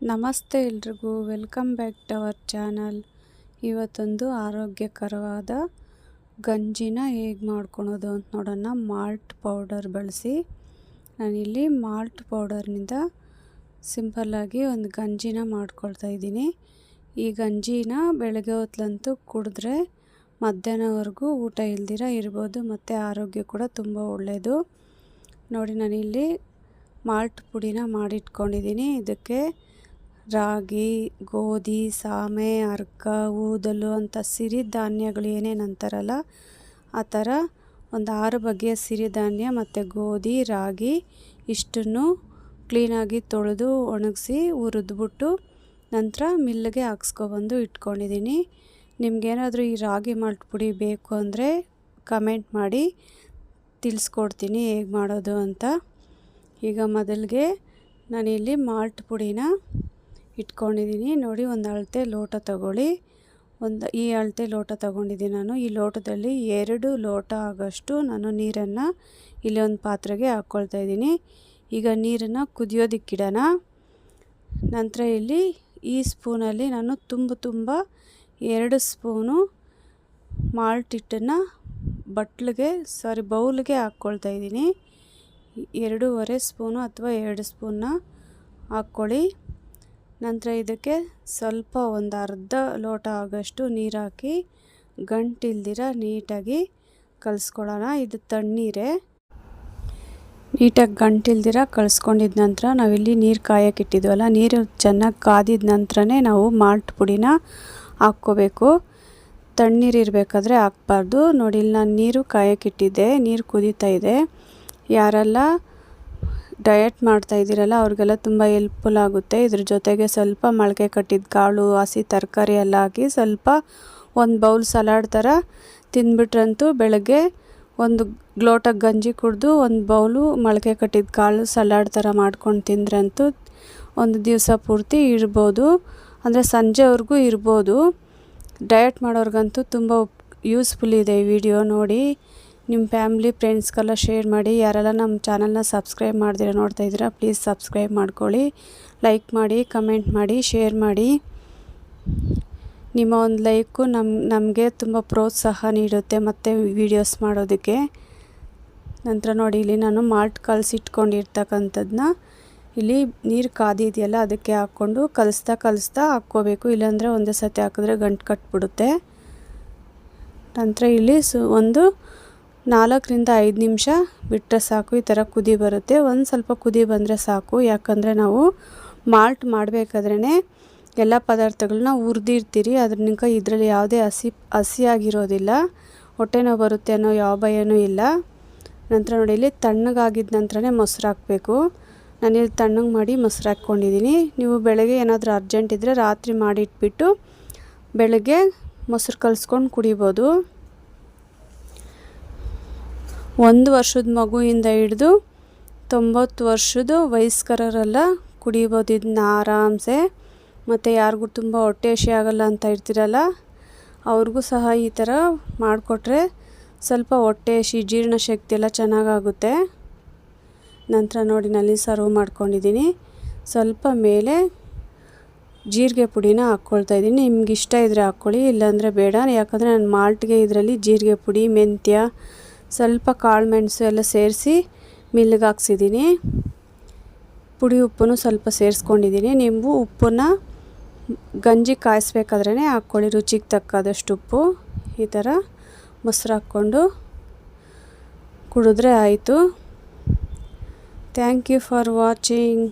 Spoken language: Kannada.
ನಮಸ್ತೆ ಎಲ್ರಿಗೂ, welcome back to our channel. ಇವತ್ತೊಂದು ಆರೋಗ್ಯಕರವಾದ ಗಂಜಿನ ಹೇಗೆ ಮಾಡ್ಕೊಳೋದು ಅಂತ ನೋಡೋಣ. ಮಾಲ್ಟ್ ಪೌಡರ್ ಬಳಸಿ ನಾನಿಲ್ಲಿ ಮಾಲ್ಟ್ ಪೌಡರ್ನಿಂದ ಸಿಂಪಲ್ಲಾಗಿ ಒಂದು ಗಂಜಿನ ಮಾಡ್ಕೊಳ್ತಾ ಇದ್ದೀನಿ. ಈ ಗಂಜಿನ ಬೆಳಗ್ಗೆ ಹೊತ್ತಂತೂ ಕುಡಿದ್ರೆ ಮಧ್ಯಾಹ್ನವರೆಗೂ ಊಟ ಇಲ್ದಿರ ಇರ್ಬೋದು, ಮತ್ತು ಆರೋಗ್ಯ ಕೂಡ ತುಂಬ ಒಳ್ಳೆಯದು. ನೋಡಿ, ನಾನಿಲ್ಲಿ ಮಾಲ್ಟ್ ಪುಡಿನ ಮಾಡಿಟ್ಕೊಂಡಿದ್ದೀನಿ. ಇದಕ್ಕೆ ರಾಗಿ, ಗೋಧಿ, ಸಾಮೆ, ಅರ್ಕ, ಊದಲು ಅಂತ ಸಿರಿಧಾನ್ಯಗಳು ಏನೇನು ಅಂತಾರಲ್ಲ ಆ ಥರ ಒಂದು 6 ಬಗೆಯ ಸಿರಿಧಾನ್ಯ ಮತ್ತು ಗೋಧಿ, ರಾಗಿ ಇಷ್ಟನ್ನು ಕ್ಲೀನಾಗಿ ತೊಳೆದು ಒಣಗಿಸಿ ಹುರಿದ್ಬಿಟ್ಟು ನಂತರ ಮಿಲ್ಲಿಗೆ ಹಾಕ್ಸ್ಕೊಬಂದು ಇಟ್ಕೊಂಡಿದ್ದೀನಿ. ನಿಮಗೇನಾದರೂ ಈ ರಾಗಿ ಮಾಲ್ಟ್ ಪುಡಿ ಬೇಕು ಅಂದರೆ ಕಮೆಂಟ್ ಮಾಡಿ ತಿಳಿಸ್ಕೊಡ್ತೀನಿ ಹೇಗೆ ಮಾಡೋದು ಅಂತ. ಈಗ ಮೊದಲಿಗೆ ನಾನಿಲ್ಲಿ ಮಾಲ್ಟ್ ಪುಡಿನ ಇಟ್ಕೊಂಡಿದ್ದೀನಿ. ನೋಡಿ, ಒಂದು ಅಳತೆ ಲೋಟ ತಗೊಳ್ಳಿ. ಈ ಅಳತೆ ಲೋಟ ತಗೊಂಡಿದ್ದೀನಿ ನಾನು. ಈ ಲೋಟದಲ್ಲಿ 2 ಲೋಟ ಆಗೋಷ್ಟು ನಾನು ನೀರನ್ನು ಇಲ್ಲಿ ಒಂದು ಪಾತ್ರೆಗೆ ಹಾಕ್ಕೊಳ್ತಾ ಇದ್ದೀನಿ. ಈಗ ನೀರನ್ನು ಕುದಿಯೋದಕ್ಕಿಡೋಣ. ನಂತರ ಇಲ್ಲಿ ಈ ಸ್ಪೂನಲ್ಲಿ ನಾನು ತುಂಬ 2 ಸ್ಪೂನು ಮಾಲ್ಟ್ ಹಿಟ್ಟನ್ನು ಬೌಲ್ಗೆ ಹಾಕ್ಕೊಳ್ತಾ ಇದ್ದೀನಿ. 2.5 ಸ್ಪೂನು ಅಥವಾ 2 ಸ್ಪೂನ್ನ ಹಾಕ್ಕೊಳ್ಳಿ. ನಂತರ ಇದಕ್ಕೆ ಸ್ವಲ್ಪ ಒಂದು ಅರ್ಧ ಲೋಟ ಆಗೋಷ್ಟು ನೀರು ಹಾಕಿ ಗಂಟಿಲ್ದಿರ ನೀಟಾಗಿ ಕಲಿಸ್ಕೊಳ್ಳೋಣ. ಇದು ತಣ್ಣೀರೇ. ನೀಟಾಗಿ ಗಂಟಿಲ್ದಿರ ಕಲಿಸ್ಕೊಂಡಿದ ನಂತರ ನಾವಿಲ್ಲಿ ನೀರು ಕಾಯಕ್ಕೆ ಇಟ್ಟಿದ್ವಲ್ಲ, ನೀರು ಚೆನ್ನಾಗಿ ಕಾದಿದ ನಂತರನೇ ನಾವು ಮಾಲ್ಟ್ ಪುಡಿನ ಹಾಕ್ಕೋಬೇಕು. ತಣ್ಣೀರು ಇರಬೇಕಾದ್ರೆ ಹಾಕ್ಬಾರ್ದು. ನೋಡಿ, ಇಲ್ಲಿ ನಾನು ನೀರು ಕಾಯಕ್ಕೆ ಇಟ್ಟಿದ್ದೆ, ನೀರು ಕುದೀತಾ ಇದೆ. ಯಾರೆಲ್ಲ ಡಯಟ್ ಮಾಡ್ತಾ ಇದ್ದೀರಲ್ಲ ಅವ್ರಿಗೆಲ್ಲ ತುಂಬ ಹೆಲ್ಪ್ಫುಲ್ ಆಗುತ್ತೆ. ಇದ್ರ ಜೊತೆಗೆ ಸ್ವಲ್ಪ ಮೊಳಕೆ ಕಟ್ಟಿದ ಕಾಳು, ಹಸಿ ತರಕಾರಿ ಎಲ್ಲ ಹಾಕಿ ಸ್ವಲ್ಪ ಒಂದು ಬೌಲ್ ಸಲಾಡ್ ಥರ ತಿಂದ್ಬಿಟ್ರಂತೂ ಬೆಳಗ್ಗೆ ಒಂದು ಲೋಟ ಗಂಜಿ ಕುಡಿದು ಒಂದು ಬೌಲು ಮೊಳಕೆ ಕಟ್ಟಿದ ಕಾಳು ಸಲಾಡ್ ಥರ ಮಾಡ್ಕೊಂಡು ತಿಂದ್ರಂತೂ ಒಂದು ದಿವಸ ಪೂರ್ತಿ ಇರ್ಬೋದು, ಅಂದರೆ ಸಂಜೆವರೆಗೂ ಇರ್ಬೋದು. ಡಯಟ್ ಮಾಡೋರ್ಗಂತೂ ತುಂಬ ಯೂಸ್ಫುಲ್ ಇದೆ ಈ ವಿಡಿಯೋ. ನೋಡಿ, ನಿಮ್ಮ ಫ್ಯಾಮ್ಲಿ ಫ್ರೆಂಡ್ಸ್ಗೆಲ್ಲ ಶೇರ್ ಮಾಡಿ. ಯಾರೆಲ್ಲ ನಮ್ಮ ಚಾನಲ್ನ ಸಬ್ಸ್ಕ್ರೈಬ್ ಮಾಡ್ದಿರ ನೋಡ್ತಾ ಇದ್ದೀರಾ, ಪ್ಲೀಸ್ ಸಬ್ಸ್ಕ್ರೈಬ್ ಮಾಡ್ಕೊಳ್ಳಿ, ಲೈಕ್ ಮಾಡಿ, ಕಮೆಂಟ್ ಮಾಡಿ, ಶೇರ್ ಮಾಡಿ. ನಿಮ್ಮ ಒಂದು ಲೈಕು ನಮಗೆ ತುಂಬ ಪ್ರೋತ್ಸಾಹ ನೀಡುತ್ತೆ ಮತ್ತು ವೀಡಿಯೋಸ್ ಮಾಡೋದಕ್ಕೆ. ನಂತರ ನೋಡಿ, ಇಲ್ಲಿ ನಾನು ಮಾಲ್ಟ್ ಕಲಸಿಟ್ಕೊಂಡಿರ್ತಕ್ಕಂಥದ್ದನ್ನ ಇಲ್ಲಿ ನೀರು ಕಾದಿದೆಯಲ್ಲ ಅದಕ್ಕೆ ಹಾಕ್ಕೊಂಡು ಕಲಿಸ್ತಾ ಹಾಕ್ಕೋಬೇಕು. ಇಲ್ಲಾಂದರೆ ಒಂದೇ ಸತಿ ಹಾಕಿದ್ರೆ ಗಂಟು ಕಟ್ಬಿಡುತ್ತೆ. ನಂತರ ಇಲ್ಲಿ ಒಂದು 4-5 ನಿಮಿಷ ಬಿಟ್ಟರೆ ಸಾಕು. ಈ ಥರ ಕುದಿ ಬರುತ್ತೆ. ಒಂದು ಸ್ವಲ್ಪ ಕುದಿ ಬಂದರೆ ಸಾಕು. ಯಾಕಂದರೆ ನಾವು ಮಾಲ್ಟ್ ಮಾಡಬೇಕಾದ್ರೇ ಎಲ್ಲ ಪದಾರ್ಥಗಳನ್ನ ಹುರಿದಿರ್ತೀರಿ. ಅದರಿಂದ ಇದರಲ್ಲಿ ಯಾವುದೇ ಹಸಿಯಾಗಿರೋದಿಲ್ಲ. ಹೊಟ್ಟೆ ನೋವು ಬರುತ್ತೆ ಅನ್ನೋ ಯಾವ ಭಯನೂ ಇಲ್ಲ. ನಂತರ ನೋಡಿ, ಇಲ್ಲಿ ತಣ್ಣಗಾಗಿದ್ದ ನಂತರನೇ ಮೊಸರು ಹಾಕಬೇಕು. ನಾನಿಲ್ಲಿ ತಣ್ಣಗೆ ಮಾಡಿ ಮೊಸರು ಹಾಕ್ಕೊಂಡಿದ್ದೀನಿ. ನೀವು ಬೆಳಗ್ಗೆ ಏನಾದರೂ ಅರ್ಜೆಂಟ್ ಇದ್ದರೆ ರಾತ್ರಿ ಮಾಡಿಟ್ಬಿಟ್ಟು ಬೆಳಗ್ಗೆ ಮೊಸರು ಕಲಿಸ್ಕೊಂಡು ಕುಡಿಬೋದು. 1 ವರ್ಷದ ಮಗುವಿಂದ ಹಿಡಿದು 90 ವರ್ಷದ ವಯಸ್ಕರೆಲ್ಲ ಕುಡಿಬೋದು ಇದನ್ನ ಆರಾಮ್ಸೆ. ಮತ್ತು ಯಾರಿಗೂ ತುಂಬ ಹೊಟ್ಟೆ ಹಸಿ ಆಗಲ್ಲ ಅಂತ ಇರ್ತೀರಲ್ಲ ಅವ್ರಿಗೂ ಸಹ ಈ ಥರ ಮಾಡಿಕೊಟ್ರೆ ಸ್ವಲ್ಪ ಹೊಟ್ಟೆ ಹಸಿ, ಜೀರ್ಣಶಕ್ತಿ ಎಲ್ಲ ಚೆನ್ನಾಗಾಗುತ್ತೆ. ನಂತರ ನೋಡಿ, ನಲ್ಲಿ ಸರ್ವ್ ಮಾಡ್ಕೊಂಡಿದ್ದೀನಿ. ಸ್ವಲ್ಪ ಮೇಲೆ ಜೀರಿಗೆ ಪುಡಿನ ಹಾಕ್ಕೊಳ್ತಾ ಇದ್ದೀನಿ. ನಿಮ್ಗೆ ಇಷ್ಟ ಇದ್ದರೆ ಹಾಕ್ಕೊಳ್ಳಿ, ಇಲ್ಲಾಂದರೆ ಬೇಡ. ಯಾಕಂದರೆ ನಾನು ಮಾಲ್ಟ್ಗೆ ಇದರಲ್ಲಿ ಜೀರಿಗೆ ಪುಡಿ, ಮೆಂತ್ಯ, ಸ್ವಲ್ಪ ಕಾಳು ಮೆಣಸು ಎಲ್ಲ ಸೇರಿಸಿ ಮಿಲ್ಲಿಗೆ ಹಾಕ್ಸಿದ್ದೀನಿ. ಪುಡಿ ಉಪ್ಪನ್ನು ಸ್ವಲ್ಪ ಸೇರಿಸ್ಕೊಂಡಿದ್ದೀನಿ. ನೀವು ಉಪ್ಪನ್ನು ಗಂಜಿ ಕಾಯಿಸ್ಬೇಕಾದ್ರೇ ಹಾಕ್ಕೊಳ್ಳಿ, ರುಚಿಗೆ ತಕ್ಕದಷ್ಟು ಉಪ್ಪು. ಈ ಥರ ಮೊಸರು ಹಾಕ್ಕೊಂಡು ಕುಡಿದ್ರೆ ಆಯಿತು. Thank you for watching.